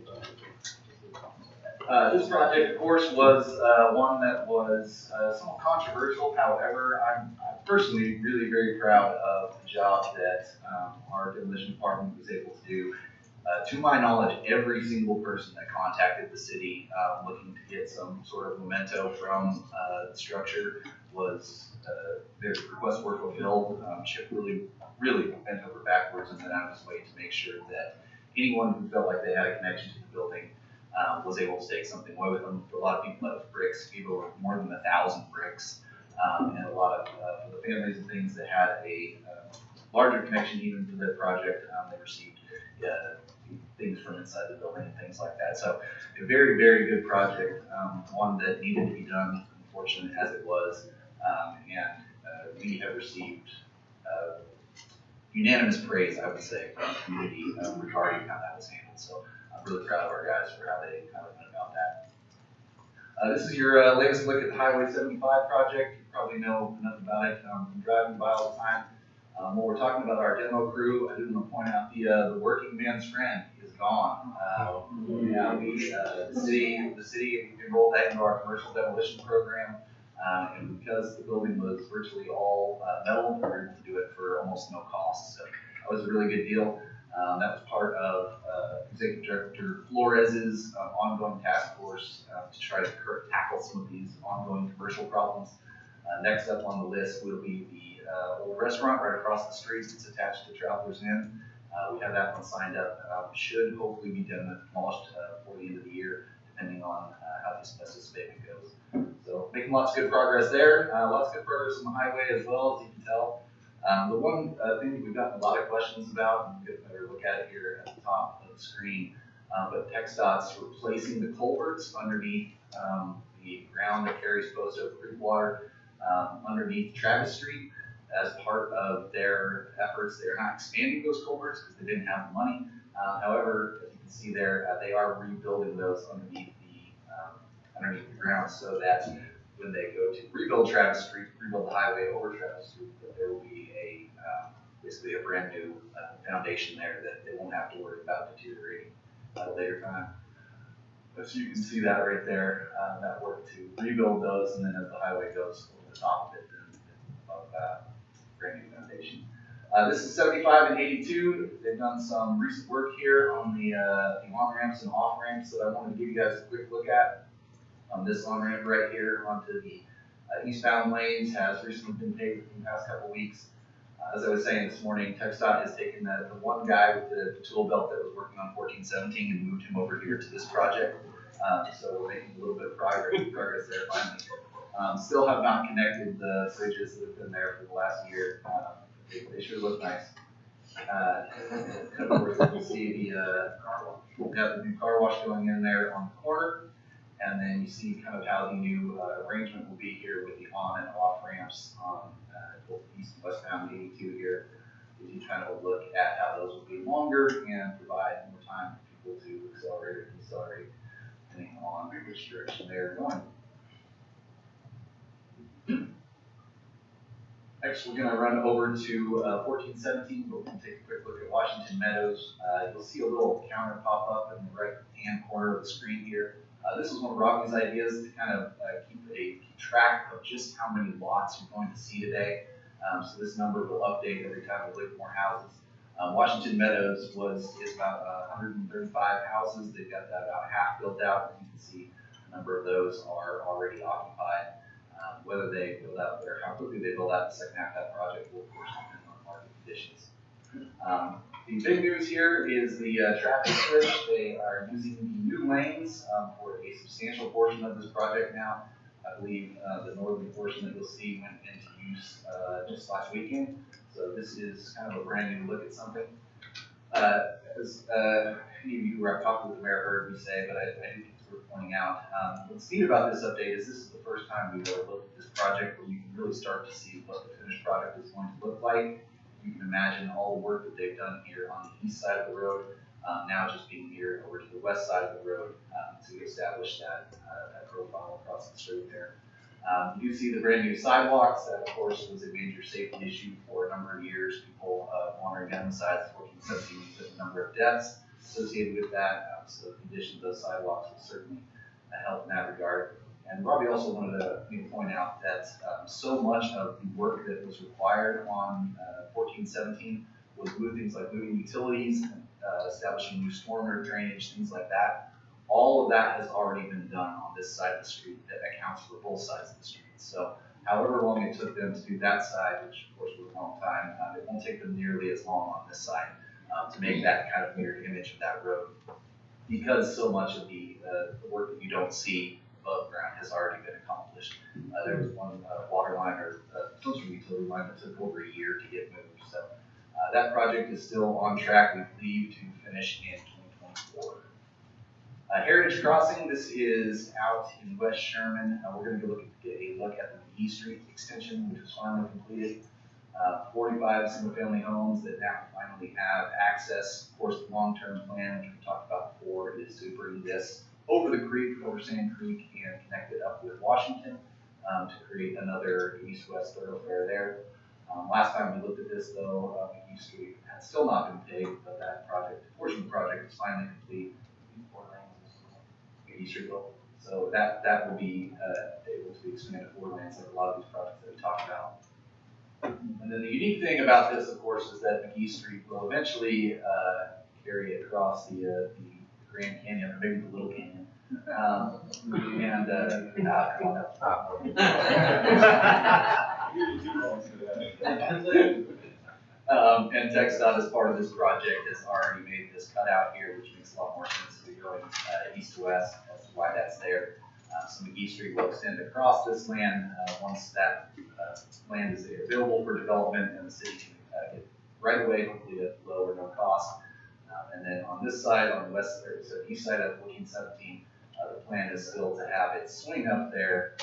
This project, of course, was one that was somewhat controversial. However, I'm personally really very proud of the job that our demolition department was able to do. To my knowledge, every single person that contacted the city looking to get some sort of memento from the structure was their requests were fulfilled. Chip really bent over backwards and went out of his way to make sure that anyone who felt like they had a connection to the building was able to take something away with them. For a lot of people, that was bricks. People were more than 1,000 bricks, and a lot of for the families and things that had a larger connection even to the project, they received things from inside the building and things like that. So a very, very good project, one that needed to be done, unfortunate as it was, and we have received unanimous praise, I would say, from the community regarding how that was handled. So I'm really proud of our guys for how they went about that. This is your latest look at the Highway 75 project. You probably know enough about it from driving by all the time. When we're talking about our demo crew, I did want to point out the working man's friend is gone. Yeah, the city enrolled that into our commercial demolition program, and because the building was virtually all metal, we were able to do it for almost no cost. So that was a really good deal. That was part of Executive Director Flores's ongoing task force to try to tackle some of these ongoing commercial problems. Next up on the list will be the old restaurant right across the street. It's attached to Travelers Inn. We have that one signed up. Should hopefully be done and demolished before the end of the year, depending on how the asbestos abatement goes. So making lots of good progress there. Lots of good progress on the highway as well, as you can tell. The one thing that we've gotten a lot of questions about, and we'll get a better look at it here at the top of the screen, but TxDOT's replacing the culverts underneath the ground that carries Post Oak Creek water underneath Travis Street. As part of their efforts, they're not expanding those culverts because they didn't have the money. However, as you can see there, they are rebuilding those underneath the ground so that when they go to rebuild Travis Street, rebuild the highway over Travis Street, that there will be basically a brand new foundation there that they won't have to worry about deteriorating at a later time. So you can see that right there, that work to rebuild those, and then as the highway goes over the top of it, then above brand new foundation. This is 75 and 82. They've done some recent work here on the on-ramps and off-ramps that I wanted to give you guys a quick look at. This on-ramp right here onto the eastbound lanes has recently been paved in the past couple weeks. As I was saying this morning, TxDOT has taken the one guy with the tool belt that was working on 1417 and moved him over here to this project. So we're making a little bit of progress there finally. Still have not connected the bridges that have been there for the last year. They sure look nice. Of course, you can see the car wash. We've got the new car wash going in there on the corner. And then you see kind of how the new arrangement will be here with the on and off ramps on both east and westbound 82 here. As you kind of look at how those will be longer and provide more time for people to accelerate or decelerate depending on which direction they're going. Next, we're going to run over to 1417, but we're going to take a quick look at Washington Meadows. You'll see a little counter pop up in the right-hand corner of the screen here. This is one of Robbie's ideas to kind of keep track of just how many lots you're going to see today. So this number will update every time we look at more houses. Washington Meadows is about 135 houses. They've got that about half built out. You can see a number of those are already occupied. Whether they build out or how quickly they build out the second half of that project will of course depend on market conditions. The big news here is the traffic switch. They are using the new lanes for a substantial portion of this project now. I believe the northern portion that you'll see went into use just last weekend. So this is kind of a brand new look at something. As any of you who I've talked with the mayor heard me say, but I do think it's worth pointing out. What's neat about this update is this is the first time we've ever looked at this project where you can really start to see what the finished product is going to look like. You can imagine all the work that they've done here on the east side of the road, now just being here over to the west side of the road to establish that profile across the street there. You do see the brand new sidewalks. That, of course, was a major safety issue for a number of years. People wandering down the sides of 1417 with a number of deaths associated with that. So the condition of those sidewalks will certainly help in that regard. And Robbie also wanted to point out that so much of the work that was required on 1417 was things like moving utilities, establishing new stormwater drainage, things like that. All of that has already been done on this side of the street that accounts for both sides of the street. So however long it took them to do that side, which of course was a long time, it won't take them nearly as long on this side to make that kind of mirror image of that road. Because so much of the work that you don't see above ground has already been accomplished. There was one water line or filter utility line that took over a year to get moved. So that project is still on track, we believe, to finish in 2024. Heritage Crossing, this is out in West Sherman. We're going to get a look at the McGee Street extension, which was finally completed. 45 single-family homes that now finally have access. Of course, the long-term plan, which we talked about before, is to bring this over the creek, over Sand Creek, and connect it up with Washington to create another east-west thoroughfare there. Last time we looked at this, though, McGee Street had still not been paved, but that portion of the project is finally complete. McGee Street will. So that will be able to be expanded to 4 lanes like a lot of these projects that we talked about. And then the unique thing about this, of course, is that McGee Street will eventually carry it across the Grand Canyon, or maybe the Little Canyon. And TxDOT, as part of this project, has already made this cutout here, which makes a lot more sense to be going east to west as to why that's there. So McGee Street will extend across this land once that land is available for development, and the city can get right away, hopefully at low or no cost. And then on this side, on the west, so east side of 1417, the plan is still to have it swing up there.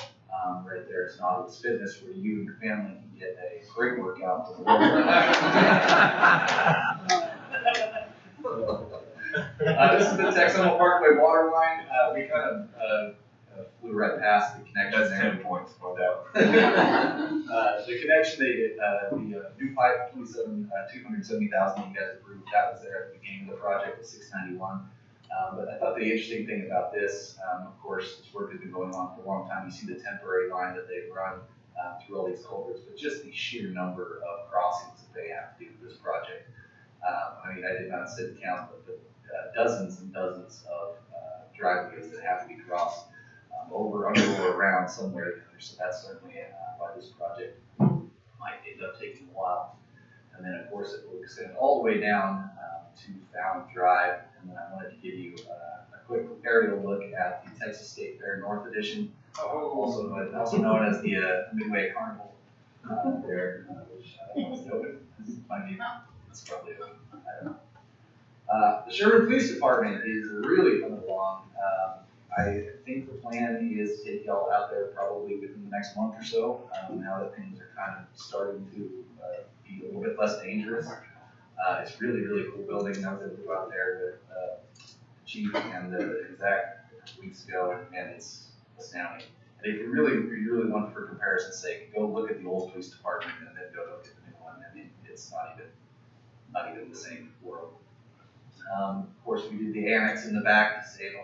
Right there, it's Nautilus Fitness, where you and your family can get a great workout. This is the Texoma Parkway water line. We kind of flew right past the connection there. That's 10 points, no doubt. The connection, the new pipe, 270,000 you guys approved, that was there at the beginning of the project, was 691. But I thought the interesting thing about this, of course, this work has been going on for a long time. You see the temporary line that they've run through all these culverts, but just the sheer number of crossings that they have to do for this project. I mean, I did not sit and count, but the dozens and dozens of driveways that have to be crossed over, under, or around somewhere. So that's certainly why this project might end up taking a while. And then, of course, it will extend all the way down to Found Drive. And then I wanted to give you a quick aerial look at the Texas State Fair North Edition, also known as the Midway Carnival there, which is open. It's probably open. I don't know. The Sherman Police Department is really coming along. I think the plan is to take y'all out there probably within the next month or so, now that things are kind of starting to be a little bit less dangerous. It's really, really cool building. I was able to go out there with the chief and the exec a couple weeks ago, and it's astounding. And if you really want, for comparison's sake, go look at the old police department and then go look at the new one. I mean, it's not even the same world. Of course, we did the annex in the back to save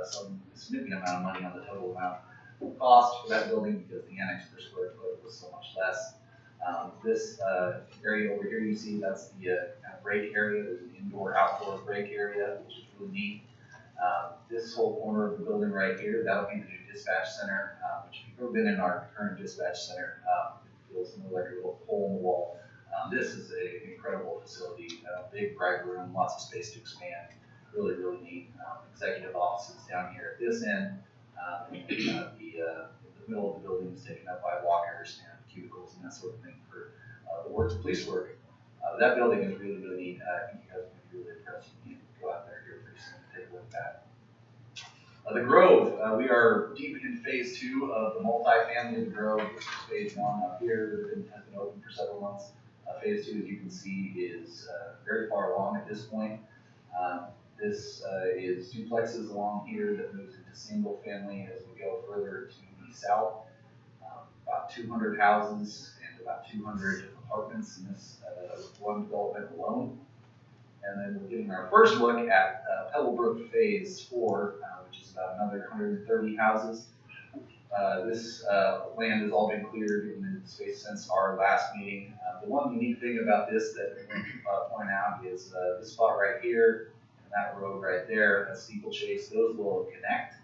some significant amount of money on the total amount of cost for that building, because the annex per square foot was so much less. This area over here, you see, that's the kind of break area. There's an indoor-outdoor break area, which is really neat. This whole corner of the building right here, that'll be the new dispatch center, which if you've ever been in our current dispatch center, it feels more like a little hole in the wall. This is an incredible facility, big, bright room, lots of space to expand. Really, really neat. Executive offices down here at this end. The middle of the building is taken up by lockers and cubicles and that sort of thing for the work, police work. That building is really, really neat. I think you guys will be really impressed when you go out there here pretty soon to take a look at that. The Grove, we are deep into phase 2 of the multifamily of the Grove. This is phase 1 up here that has been open for several months. Phase 2, as you can see, is very far along at this point. This is duplexes along here that moves into single family as we go further to the south. About 200 houses and about 200 apartments in this one development alone. And then we're getting our first look at Pebblebrook Phase 4, which is about another 130 houses. This land has all been cleared in the space since our last meeting. The one unique thing about this that I want to point out is this spot right here and that road right there, that steeplechase, those will connect.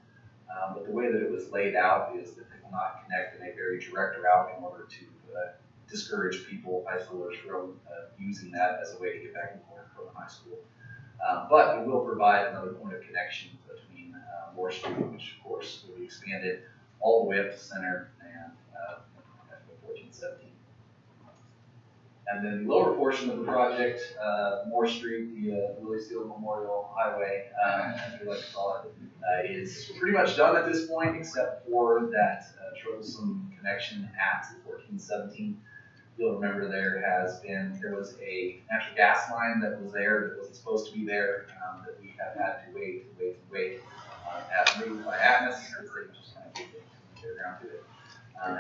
But the way that it was laid out is that they will not connect in a very direct route in order to discourage people, high schoolers, from using that as a way to get back and forth from high school. But it will provide another point of connection between Moore Street, which of course will be expanded all the way up to Center and 1417. And then the lower portion of the project, Moore Street, the Willie Steele Memorial Highway, as we like to call it, is pretty much done at this point, except for that troublesome connection at 1417. You'll remember there was a natural gas line that was there that wasn't supposed to be there, that we have had to wait, at moved by Atmos, because they just kind of get around to it.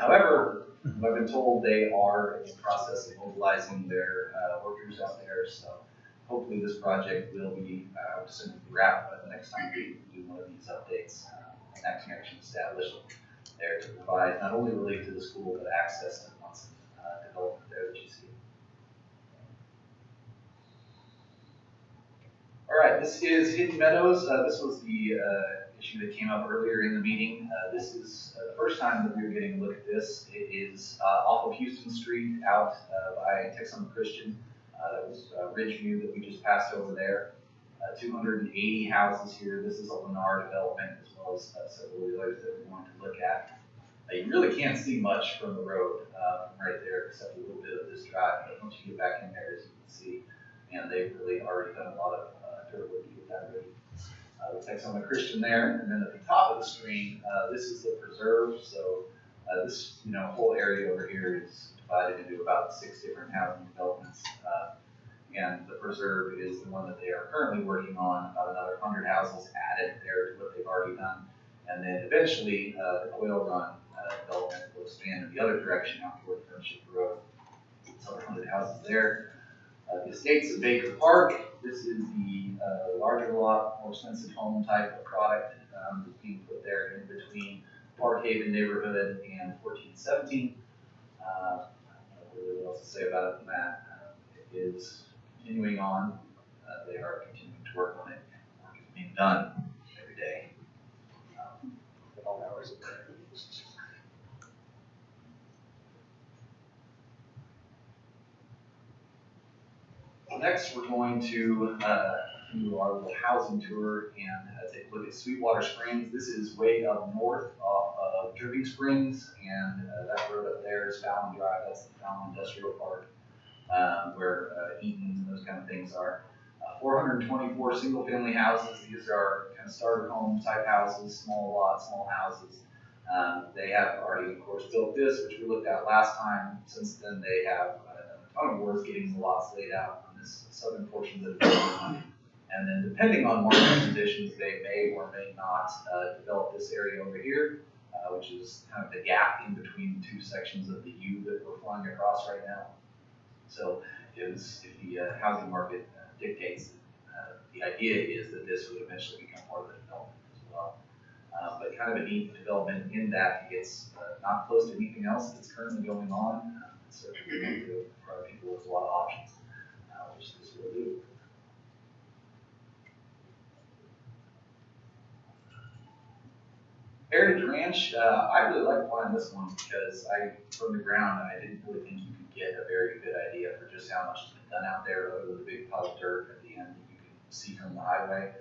However, I've been told they are in the process of mobilizing their workers out there, so hopefully this project will be simply wrapped by the next time we do one of these updates, and that connection established there to provide not only relief to the school, but access to lots of development there that you see. All right, this is Hidden Meadows. This was the issue that came up earlier in the meeting. This is the first time that we were getting a look at this. It is off of Houston Street out by Texoma Christian. That was Ridgeview that we just passed over there. 280 houses here. This is a Lennar development as well as several of the others that we want to look at. You really can't see much from the road from right there except a little bit of this drive, but once you get back in there, as you can see, and they've really already done a lot of dirt work to get that ready. With Texoma Christian there, and then at the top of the screen, this is the preserve. So this whole area over here is divided into about 6 different housing developments, and the preserve is the one that they are currently working on. About another 100 houses added there to what they've already done, and then eventually the Quail Run development will expand in the other direction out toward Friendship Road. So 100 houses there. The Estates of Baker Park. This is the larger lot, more expensive home type of product that's being put there in between Park Haven neighborhood and 1417. I don't know really what else to say about it than that. It is continuing on. They are continuing to work on it. Work is being done every day. All hours of the day. Next, we're going to do our little housing tour and take a look at Sweetwater Springs. This is way up north off of Dripping Springs, and that road up there is Fallon Drive. That's the Fallon Industrial Park, where Eaton and those kind of things are. 424 single-family houses. These are kind of starter home type houses, small lots, small houses. They have already, of course, built this, which we looked at last time. Since then, they have a ton of work getting the lots laid out on this southern portion of the development. And then, depending on market conditions, they may or may not develop this area over here, which is kind of the gap in between 2 sections of the U that we're flying across right now. So, if the housing market dictates, the idea is that this would eventually become part of the development as well. But kind of a neat development in that it's not close to anything else that's currently going on. So we want to provide people with a lot of options, which this will do. Heritage Ranch, I really like applying this one because from the ground, I didn't really think you could get a very good idea for just how much has been done out there, other than the big pile of dirt at the end that you can see from the highway.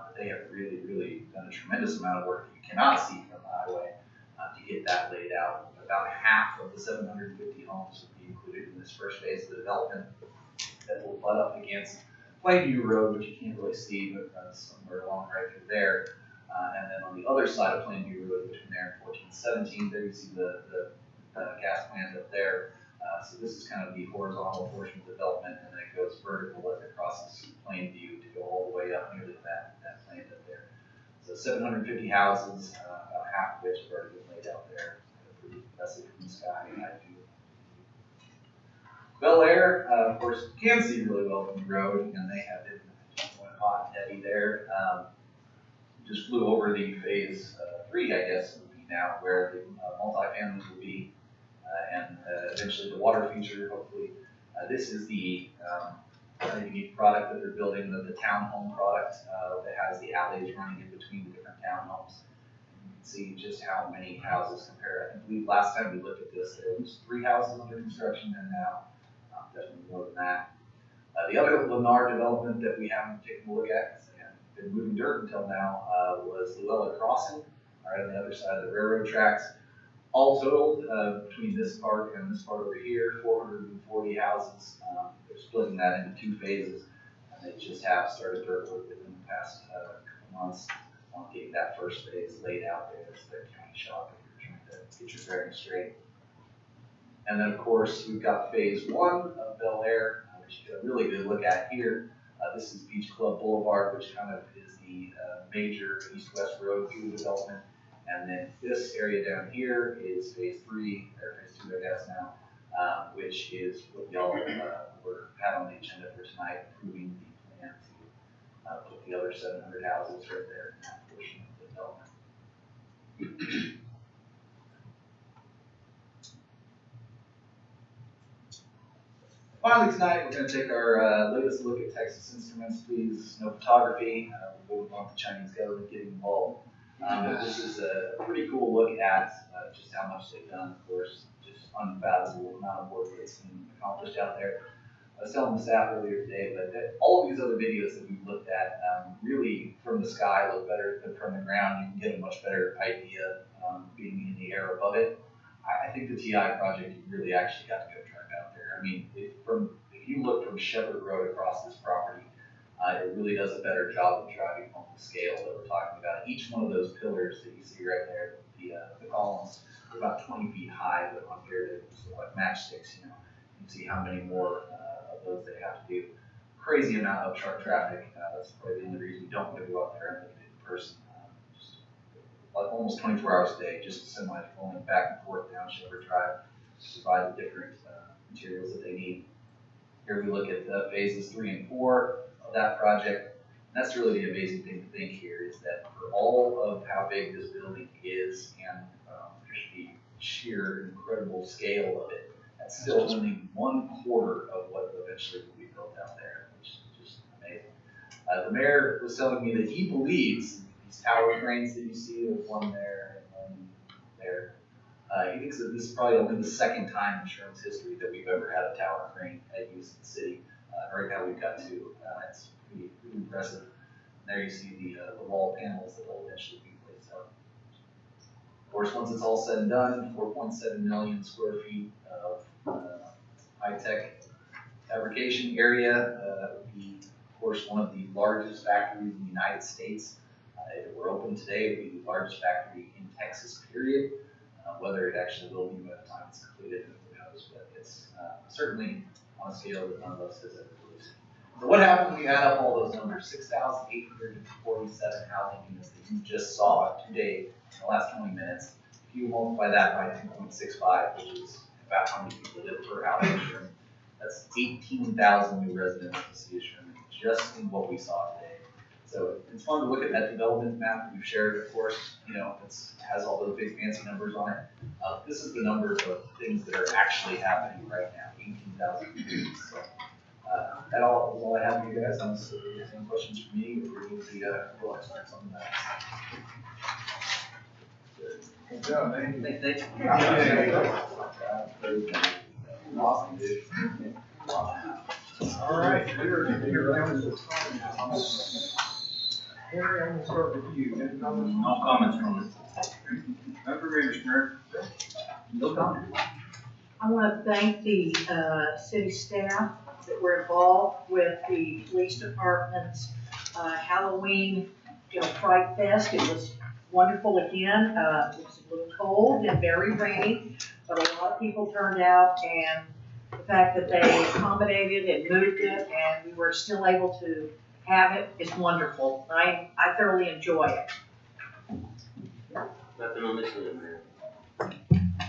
But they have really, really done a tremendous amount of work that you cannot see from the highway to get that laid out. About half of the 750 homes will be included in this first phase of the development that will butt up against Plainview Road, which you can't really see, but runs somewhere along right through there. And then on the other side of Plainview Road, between there and 1417, there you see the gas plant up there. So this is kind of the horizontal portion of development, and then it goes vertical as it crosses Plainview to go all the way up nearly to that plant up there. So 750 houses, about half of which have already been laid out there. Pretty impressive from the sky, in my view. Bel Air, of course, you can see really well from the road, and they have been going hot and heavy there. Just flew over the phase 3, I guess, would be now, where the multifamilies will be, and eventually the water feature, hopefully. This is the unique product that they're building, the townhome product that has the alleys running in between the different townhomes. You can see just how many houses compare. I believe last time we looked at this, there was 3 houses under construction, and now definitely more than that. The other Lennar development that we haven't taken a look at, because they haven't been moving dirt until now, was Luella Crossing, right on the other side of the railroad tracks. All totaled, between this part and this part over here, 440 houses. They're splitting that into 2 phases, and they just have started dirt work within the past couple months on getting that first phase laid out there. It's their county shop if you're trying to get your bearings straight. And then, of course, we've got phase 1 of Bel Air, which you get a really good look at here. This is Beach Club Boulevard, which kind of is the major east-west road through the development. And then this area down here is phase 3, or phase 2, I guess now, which is what y'all had on the agenda for tonight, approving the plan to put the other 700 houses right there in that portion of the development. Finally tonight, we're going to take our latest look at Texas Instruments. Please, no photography. We wouldn't want the Chinese government getting involved. But this is a pretty cool look at just how much they've done. Of course, just unfathomable amount of work that's been accomplished out there. I was telling the staff earlier today, but that all of these other videos that we've looked at really from the sky look better than from the ground. You can get a much better idea being in the air above it. I think the TI project, you really actually got to go drive out there. I mean, if you look from Shepherd Road across this property, it really does a better job of driving home the scale that we're talking about. Each one of those pillars that you see right there, the columns, are about 20 feet high, but compared to like matchsticks, you can see how many more of those they have to do. Crazy amount of truck traffic. That's probably the only reason we don't want to go out there and look at it in person. Just like almost 24 hours a day, just semis rolling back and forth down Shepherd Drive to provide the different materials that they need. Here we look at phases 3 and 4 of that project. And that's really the amazing thing to think here is that for all of how big this building is and just the sheer incredible scale of it, that's still only 1/4 of what eventually will be built out there, which is just amazing. The mayor was telling me that he believes these tower cranes that you see, there's one there and one there. He thinks that this is probably only the 2nd time in Sherman's history that we've ever had a tower crane at use in the city. Right now we've got 2. It's pretty impressive. And there you see the wall panels that will eventually be placed up. Of course, once it's all said and done, 4.7 million square feet of high-tech fabrication area. That would be, of course, one of the largest factories in the United States. If it were open today, it would be the largest factory in Texas, period. Whether it actually will be by the time it's completed, who knows, but it's certainly on a scale that none of us has ever really seen. So what happened when you add up all those numbers? 6,847 housing units that you just saw today in the last 20 minutes. If you multiply that by 2.65, which is about how many people live per house in Sherman, that's 18,000 new residents in the city of Sherman, just in what we saw today. So it's fun to look at that development map that we've shared, of course. It has all those big fancy numbers on it. This is the number of things that are actually happening right now, 18,000. So that is all I have for you guys. Unless you have any questions for me, we're going to the real experts on that. Good job, man. Thanks, Dave. Awesome, dude. All right, we're here down to the time now. Harry, I'm gonna start with you. Any comments? No comments from me. None for me, Mr. Mayor. No comment. I want to thank the city staff that were involved with the police department's Halloween, Fright Fest. It was wonderful again. It was a little cold and very rainy, but a lot of people turned out, and the fact that they accommodated and moved it, and we were still able to have it is wonderful. I thoroughly enjoy it. Nothing on this one, man.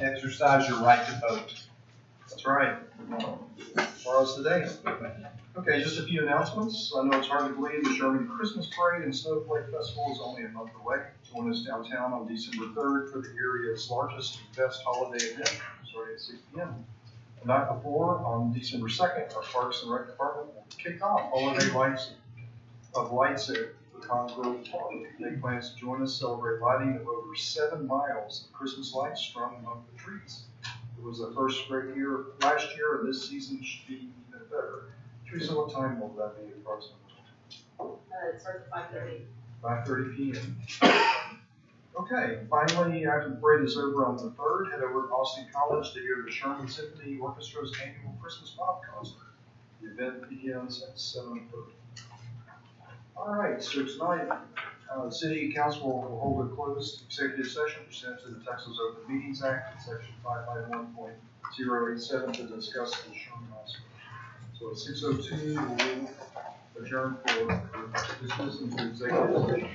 Exercise your right to vote. That's right. Tomorrow's the day. Okay, just a few announcements. I know it's hard to believe the Sherman Christmas Parade and Snowflake Festival is only a month away. Join us downtown on December 3rd for the area's largest and best holiday event, starting at 6 p.m. The night before, on December 2nd, our Parks and Rec Department will kick off holiday lights at Pecan Grove Park. They plan to join us celebrate lighting of over 7 miles of Christmas lights strung among the trees. It was the first great year last year, and this season should be even better. Teresa, what time will that be approximately? It starts at 5:30. 5:30 p.m. Okay, finally, after the parade is over on the 3rd, head over to Austin College to hear the Sherman Symphony Orchestra's annual Christmas pop concert. The event begins at 7:30. All right, so tonight, the City Council will hold a closed executive session pursuant to the Texas Open Meetings Act, section 551.087, to discuss the Sherman Hospital. So at 6:02, we'll adjourn for dismissal to executive session. Thank you.